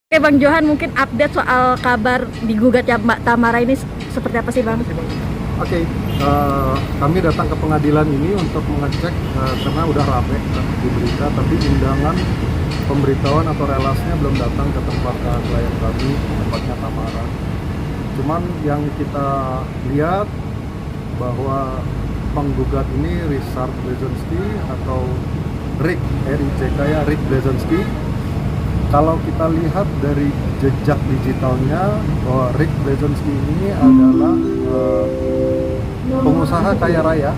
Oke Bang Johan, mungkin update soal kabar digugatnya Mbak Tamara ini seperti apa sih Bang? Oke, kami datang ke pengadilan ini untuk mengecek karena udah rame di berita, tapi undangan pemberitahuan atau relasnya belum datang ke tempat klien kami, tempatnya Tamara. Cuman yang kita lihat bahwa penggugat ini Richard Blazensky atau Rick, R-I-C-K ya, Rick Blazensky. Kalau kita lihat dari jejak digitalnya, bahwa Rick Blazensky ini adalah pengusaha kaya raya,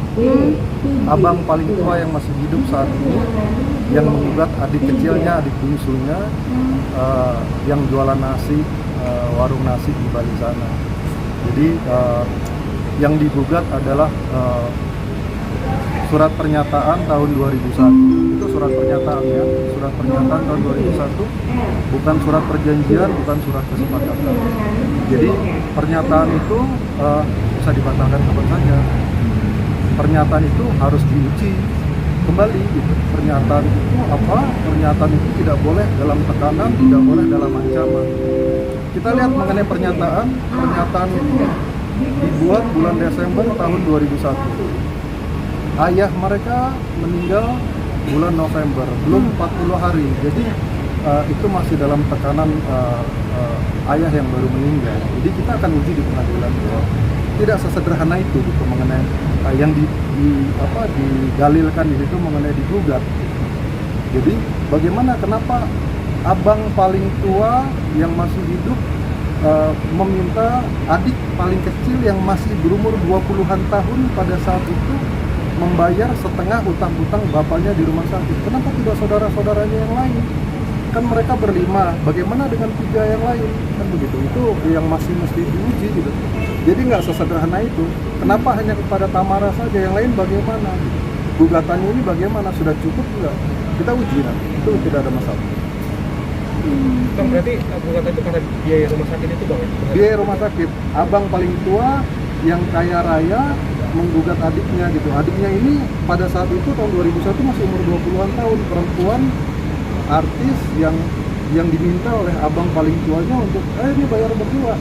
abang paling tua yang masih hidup saat ini, yang menggugat adik kecilnya, adik bungsunya, yang jualan nasi, warung nasi di Bali sana. Jadi yang digugat adalah surat pernyataan tahun 2001. Itu surat pernyataan ya, surat pernyataan tahun 2001, bukan surat perjanjian, bukan surat kesepakatan. Jadi pernyataan itu bisa dibatalkan kapan saja. Pernyataan itu harus diuji kembali gitu. Pernyataan itu apa? Pernyataan itu tidak boleh dalam tekanan, tidak boleh dalam ancaman. Kita lihat mengenai pernyataan itu dibuat bulan Desember tahun 2001. Ayah mereka meninggal bulan November, belum 40 hari. Jadi itu masih dalam tekanan ayah yang baru meninggal. Jadi kita akan uji di pengadilan. Tidak sesederhana itu gitu, mengenai yang digalilkan di situ mengenai digugat. Jadi bagaimana, kenapa abang paling tua yang masih hidup meminta adik paling kecil yang masih berumur 20-an tahun pada saat itu membayar setengah hutang-hutang bapaknya di rumah sakit. Kenapa tidak saudara-saudaranya yang lain? Kan mereka berlima, bagaimana dengan 3 yang lain? Kan begitu, itu yang masih mesti diuji gitu. Jadi nggak sesederhana itu. Kenapa hanya kepada Tamara saja, yang lain bagaimana? Gugatannya ini bagaimana? Sudah cukup nggak? Kita uji nanti, itu tidak ada masalah. Bang, berarti gugatan itu karena biaya rumah sakit itu Bang? Biaya rumah sakit, abang paling tua yang kaya raya menggugat adiknya gitu. Adiknya ini pada saat itu tahun 2001 masih umur 20-an tahun, perempuan artis yang diminta oleh abang paling tuanya untuk ini bayar berdua.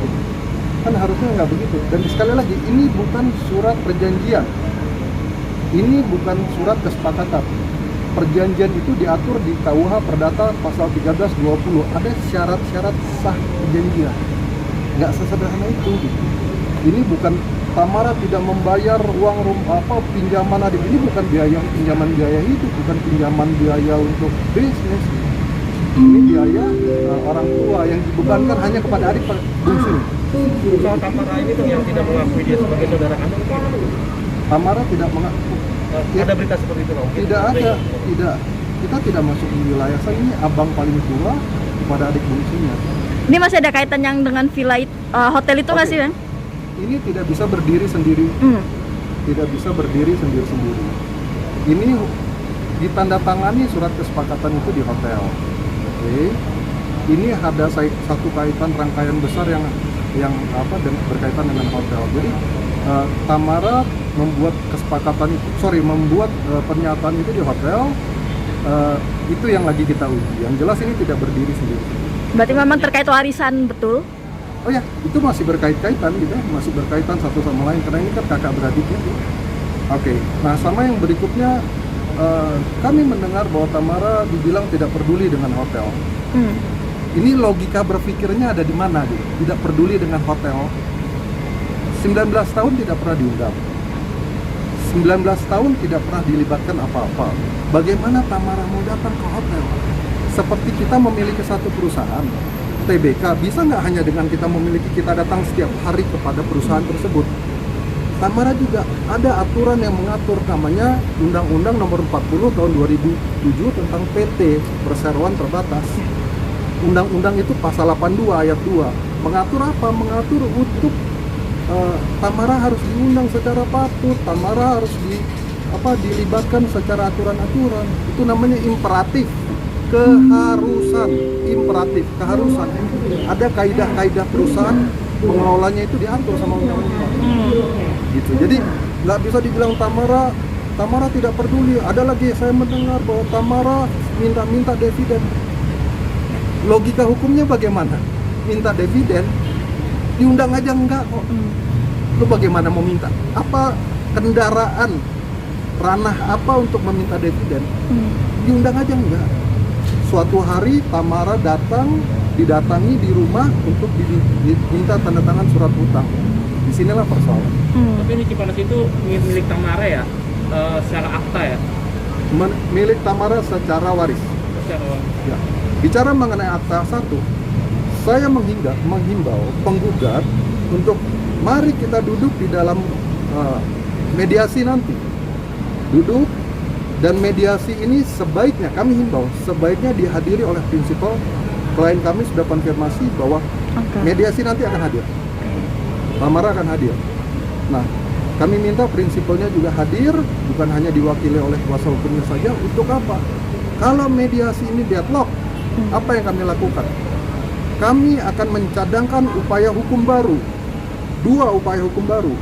Kan harusnya nggak begitu. Dan sekali lagi, ini bukan surat perjanjian, ini bukan surat kesepakatan. Perjanjian itu diatur di KUH Perdata pasal 1320. Ada syarat-syarat sah perjanjian. Nggak sesederhana itu gitu. Ini bukan Tamara tidak membayar uang pinjaman adik, ini bukan pinjaman biaya hidup, bukan pinjaman biaya untuk bisnis. Ini biaya orang tua yang dibebankan hanya kepada adik bungsu. Soal Tamara ini tuh yang tidak mengakui dia sebagai saudara kandung. Tamara tidak mengaku. Ada berita seperti itu Bang? Tidak ada, tidak. Kita tidak masuk di wilayah sana. Ini abang paling tua kepada adik bungsunya. Ini masih ada kaitan yang dengan villa hotel itu nggak sih Bang? Ini tidak bisa berdiri sendiri, tidak bisa berdiri sendiri-sendiri. Ini ditandatangani surat kesepakatan itu di hotel. Oke. Ini ada satu kaitan rangkaian besar yang berkaitan dengan hotel. Jadi Tamara membuat pernyataan itu di hotel. Itu yang lagi kita uji. Yang jelas ini tidak berdiri sendiri. Berarti memang terkait warisan, betul? Oh ya, itu masih berkaitan gitu, masih berkaitan satu sama lain, karena ini kan kakak beradik ya. Oke, nah sama yang berikutnya, kami mendengar bahwa Tamara dibilang tidak peduli dengan hotel. Ini logika berpikirnya ada di mana gitu? Tidak peduli dengan hotel. 19 tahun tidak pernah diundang. 19 tahun tidak pernah dilibatkan apa-apa. Bagaimana Tamara mau datang ke hotel? Seperti kita memiliki satu perusahaan TBK, bisa nggak hanya dengan kita datang setiap hari kepada perusahaan tersebut? Tamara juga ada aturan yang mengatur, namanya Undang-Undang Nomor 40 Tahun 2007 tentang PT Perseroan Terbatas. Undang-undang itu pasal 82 ayat 2 mengatur apa? Mengatur untuk Tamara harus diundang secara patut, Tamara harus dilibatkan secara aturan-aturan. Itu namanya imperatif. Keharusan, imperatif, keharusan. Ada kaidah-kaidah perusahaan pengelolanya itu diatur sama undang-undang. Gitu. Jadi nggak bisa dibilang Tamara tidak peduli. Ada lagi saya mendengar bahwa Tamara minta dividen. Logika hukumnya bagaimana? Minta dividen, diundang aja enggak kok. Lu bagaimana mau minta? Apa kendaraan, ranah apa untuk meminta dividen? Diundang aja enggak. Suatu hari Tamara didatangi di rumah untuk diminta tanda tangan surat utang. Disinilah persoalan. Tapi ini Cipanas itu milik Tamara ya, secara akta ya? Milik Tamara secara waris. Secara Ya. Bicara mengenai akta 1, saya menghimbau penggugat untuk mari kita duduk di dalam mediasi nanti. Duduk, dan mediasi ini sebaiknya, kami himbau, sebaiknya dihadiri oleh prinsipal. Klien kami sudah konfirmasi bahwa mediasi nanti akan hadir. Tamara akan hadir. Nah, kami minta prinsipalnya juga hadir, bukan hanya diwakili oleh kuasa hukumnya saja. Untuk apa? Kalau mediasi ini deadlock, apa yang kami lakukan? Kami akan mencadangkan upaya hukum baru. 2 upaya hukum baru.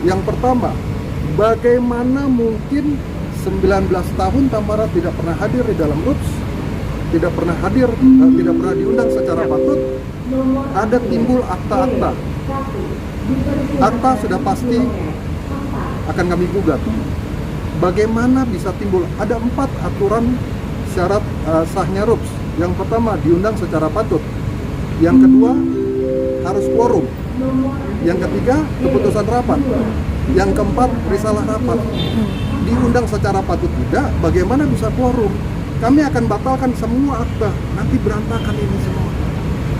Yang pertama, bagaimana mungkin 19 tahun Tamara tidak pernah hadir di dalam RUPS, tidak pernah hadir, tidak pernah diundang secara patut, ada timbul akta-akta. Akta sudah pasti akan kami gugat. Bagaimana bisa timbul? Ada 4 aturan syarat sahnya RUPS. Yang pertama, diundang secara patut. Yang kedua, harus quorum. Yang ketiga, keputusan rapat. Yang keempat, risalah rapat. Diundang secara patut tidak, bagaimana bisa quorum? Kami akan batalkan semua akta, nanti berantakan ini semua.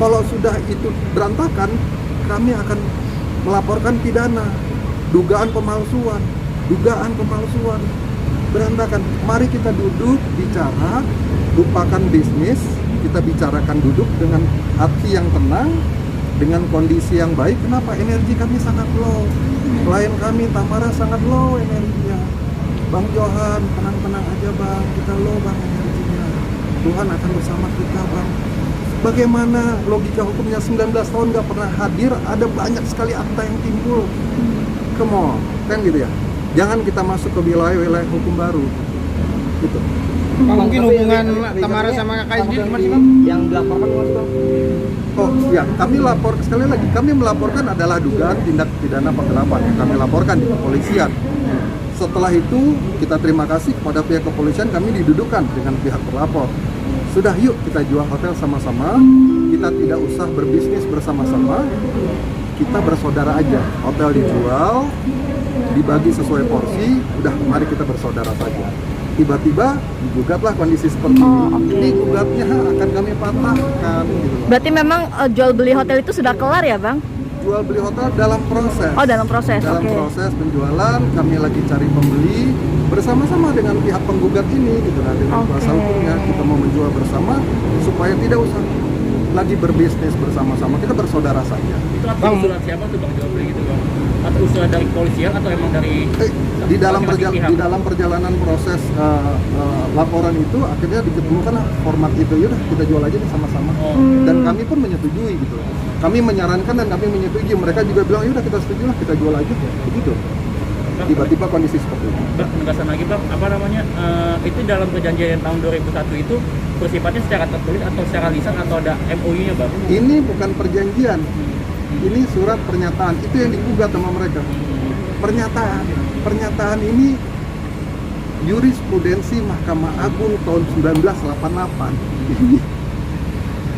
Kalau sudah itu berantakan, kami akan melaporkan pidana, dugaan pemalsuan, berantakan. Mari kita duduk, bicara, lupakan bisnis, kita bicarakan duduk dengan hati yang tenang, dengan kondisi yang baik. Kenapa? Energi kami sangat low. Klien kami Tamara sangat low energinya. Bang Johan, tenang-tenang aja Bang, kita low Bang energinya. Tuhan akan bersama kita Bang. Bagaimana logika hukumnya 19 tahun gak pernah hadir, ada banyak sekali akta yang timbul. Come on, kan gitu ya. Jangan kita masuk ke wilayah-wilayah hukum baru. Gitu. mungkin hubungan Tamara sama kakak sendiri gimana sih Bang? Yang dilaporkan Mas Bang? Oh ya, kami lapor sekali lagi. Kami melaporkan adalah dugaan tindak pidana penggelapan yang kami laporkan di kepolisian. Setelah itu kita terima kasih kepada pihak kepolisian, kami didudukkan dengan pihak terlapor. Sudah, yuk kita jual hotel sama-sama. Kita tidak usah berbisnis bersama-sama. Kita bersaudara aja. Hotel dijual, dibagi sesuai porsi. Udah, mari kita bersaudara saja. Tiba-tiba digugatlah kondisi seperti ini. Ini gugatnya akan kami patahkan. Gitu. Berarti memang jual beli hotel itu sudah kelar ya Bang? Jual beli hotel dalam proses. Oh, dalam proses. Dalam Oke. proses penjualan, kami lagi cari pembeli bersama-sama dengan pihak penggugat ini, gitu kan, dengan kuasa hukumnya. Kita mau menjual bersama supaya tidak usah lagi berbisnis bersama-sama. Kita bersaudara saja. Itu atas usulan siapa tuh Bang jual beli gitu Bang? Atau usulan dari kepolisian atau emang dari Di dalam masing-masing pihak? di dalam perjalanan proses laporan itu akhirnya diketemukan format itu, yaudah kita jual aja nih sama-sama. Dan kami pun menyetujui gitu. Kami menyarankan dan kami menyetujui. Mereka juga bilang yaudah kita setuju lah, kita jual aja begitu. Tiba-tiba kondisi seperti itu. Bang, penegasan lagi Bang, apa namanya, itu dalam perjanjian tahun 2001 itu bersifatnya secara tertulis atau secara lisan atau ada MOU-nya Bang? Ini bukan perjanjian, ini surat pernyataan. Itu yang digugat sama mereka. Pernyataan ini jurisprudensi Mahkamah Agung tahun 1988.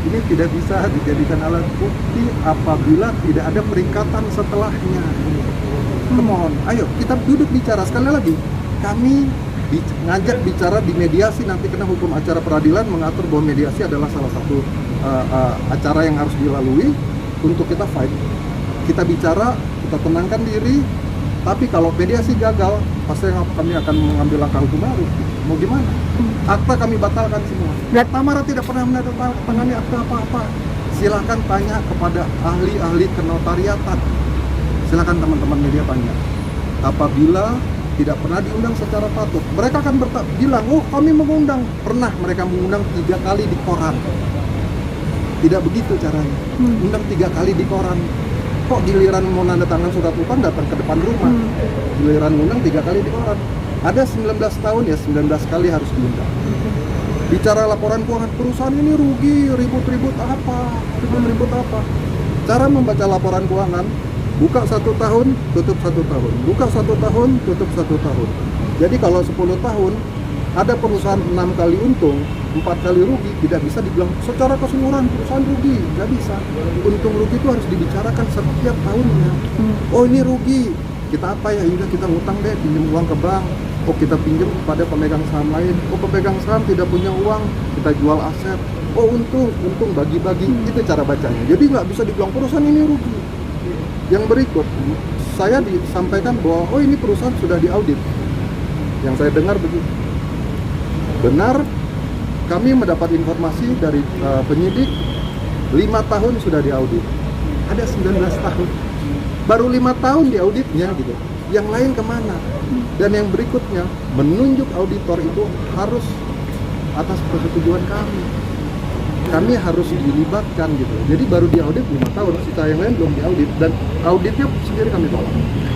Ini tidak bisa dijadikan alat bukti apabila tidak ada peringkatan setelahnya. Come on, ayo kita duduk bicara. Sekali lagi, kami ngajak bicara di mediasi nanti, karena hukum acara peradilan mengatur bahwa mediasi adalah salah satu acara yang harus dilalui untuk kita fight. Kita bicara, kita tenangkan diri, tapi kalau mediasi gagal, pasti kami akan mengambil langkah hukum baru. Mau gimana? Akta kami batalkan semua. Tamara tidak pernah menandatangani akta apa-apa. Silakan tanya kepada ahli-ahli kenotariatan. Silakan teman-teman media tanya. Apabila tidak pernah diundang secara patut, mereka akan bilang, oh kami mengundang. Pernah mereka mengundang 3 kali di koran. Tidak begitu caranya. Undang 3 kali di koran. Kok giliran mau nandatangan surat utang datang ke depan rumah. Giliran undang 3 kali di koran. Ada 19 tahun ya, 19 kali harus diundang. Bicara laporan keuangan perusahaan ini rugi ribut-ribut apa? Cara membaca laporan keuangan, buka 1 tahun, tutup 1 tahun, buka 1 tahun, tutup 1 tahun. Jadi kalau 10 tahun ada perusahaan 6 kali untung, 4 kali rugi, tidak bisa dibilang secara keseluruhan perusahaan rugi, nggak bisa. Untung rugi itu harus dibicarakan setiap tahunnya. Oh ini rugi, kita apa ya? Yaudah kita ngutang deh, pinjam uang ke bank. Oh kita pinjam kepada pemegang saham lain. Oh pemegang saham tidak punya uang, kita jual aset. Oh untung bagi-bagi. Itu cara bacanya. Jadi nggak bisa dibilang perusahaan ini rugi. Yang berikut, saya disampaikan bahwa oh ini perusahaan sudah diaudit. Yang saya dengar begitu. Benar, kami mendapat informasi dari penyidik 5 tahun sudah diaudit. Ada 19 tahun. Baru 5 tahun diauditnya gitu. Yang lain kemana? Dan yang berikutnya, menunjuk auditor itu harus atas persetujuan kami. Kami harus dilibatkan gitu. Jadi baru diaudit 5 tahun, sisa yang lain belum diaudit. Dan auditnya sendiri kami tolak.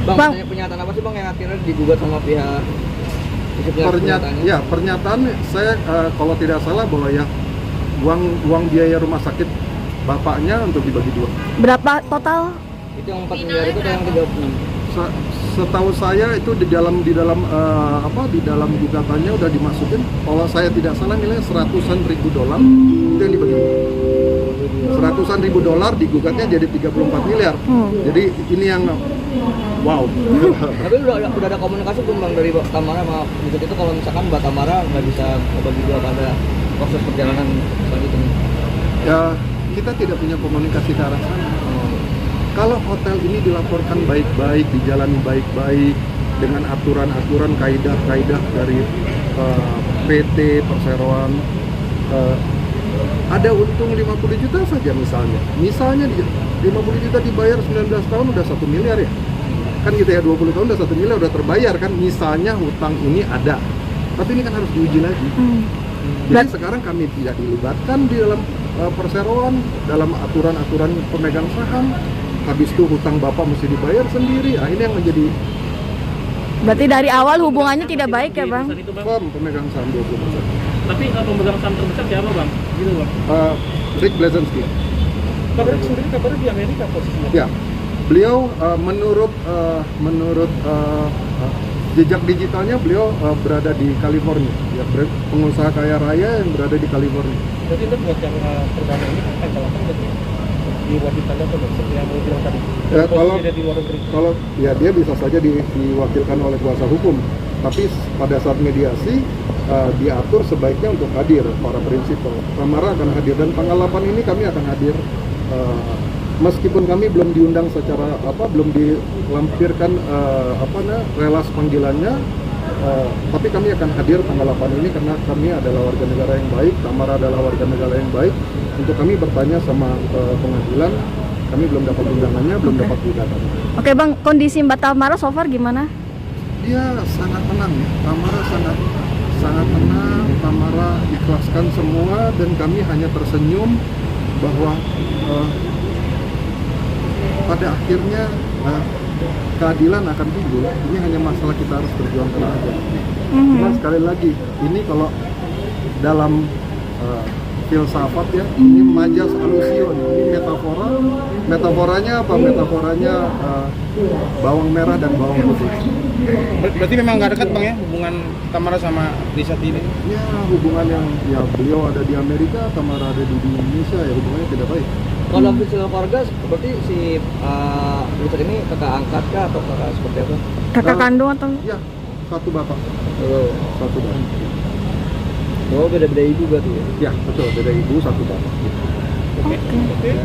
Bang, pernyataan apa sih Bang yang akhirnya digugat sama pihak? Pernyataan saya kalau tidak salah bahwa ya uang biaya rumah sakit bapaknya untuk dibagi 2. Berapa total? Itu yang 4 miliar itu yang 36. Setahu saya itu di dalam gugatannya udah dimasukin, kalau saya tidak salah nilai $100.000 itu yang dibagi. $100.000 digugatnya jadi 34 miliar. Jadi ini yang wow. Tapi udah ada komunikasi belum Bang dari Tamara sama Bukit itu kalau misalkan Mbak Tamara nggak bisa membagi 2 pada proses perjalanan selanjutnya? Ya kita tidak punya komunikasi ke arah sana. Kalau hotel ini dilaporkan baik-baik, dijalani baik-baik dengan aturan-aturan, kaidah-kaidah dari PT Perseroan, ada untung 50 juta saja misalnya 50 juta dibayar 19 tahun udah 1 miliar ya kan gitu ya, 20 tahun udah 1 miliar udah terbayar kan, misalnya hutang ini ada, tapi ini kan harus diuji lagi. Jadi sekarang kami tidak dilibatkan di dalam perseroan, dalam aturan-aturan pemegang saham. Habis itu hutang bapak mesti dibayar sendiri. Ini yang menjadi. Berarti dari awal hubungannya tidak baik ya Bang? Pemegang saham 20%. Tapi pemegang saham terbesar siapa Bang? Gitu Bang? Rick Blazinski. Kabarnya sendiri kabarnya di Amerika posisinya. Ya, beliau menurut jejak digitalnya beliau berada di California. Ya, pengusaha kaya raya yang berada di California. Jadi itu buat yang perdana ini kan kalau diwakilkan atau yang mau bilang tadi. Ya, kalau ya dia bisa saja diwakilkan oleh kuasa hukum, tapi pada saat mediasi diatur sebaiknya untuk hadir para prinsipal. Tamara akan hadir dan tanggal 8 ini kami akan hadir. Meskipun kami belum diundang secara belum dilampirkan relas panggilannya, tapi kami akan hadir tanggal 8 ini karena kami adalah warga negara yang baik, Tamara adalah warga negara yang baik. Untuk kami bertanya sama pengadilan, kami belum dapat undangannya, belum dapat gugatannya. Oke Bang, kondisi Mbak Tamara so far gimana? Dia sangat tenang ya, Tamara sangat tenang, Tamara ikhlaskan semua dan kami hanya tersenyum bahwa pada akhirnya keadilan akan timbul. Ini hanya masalah kita harus berjuangkan aja. Cuma sekali lagi, ini kalau dalam filsafat ya, ini majas alusio, ini metaforanya apa? Metaforanya bawang merah dan bawang putih. Berarti memang nggak dekat Bang ya hubungan Tamara sama Risat ini? Ya hubungan yang ya beliau ada di Amerika, Tamara ada di Indonesia, ya hubungannya tidak baik. Kalau official keluarga berarti si Richard ini kakak angkat kah atau kakak seperti apa? Kakak kandung atau? Ya, satu bapak. Satu bapak. Oh, beda-beda ibu berarti ya? Ya, betul, beda ibu, satu bapak. Oke.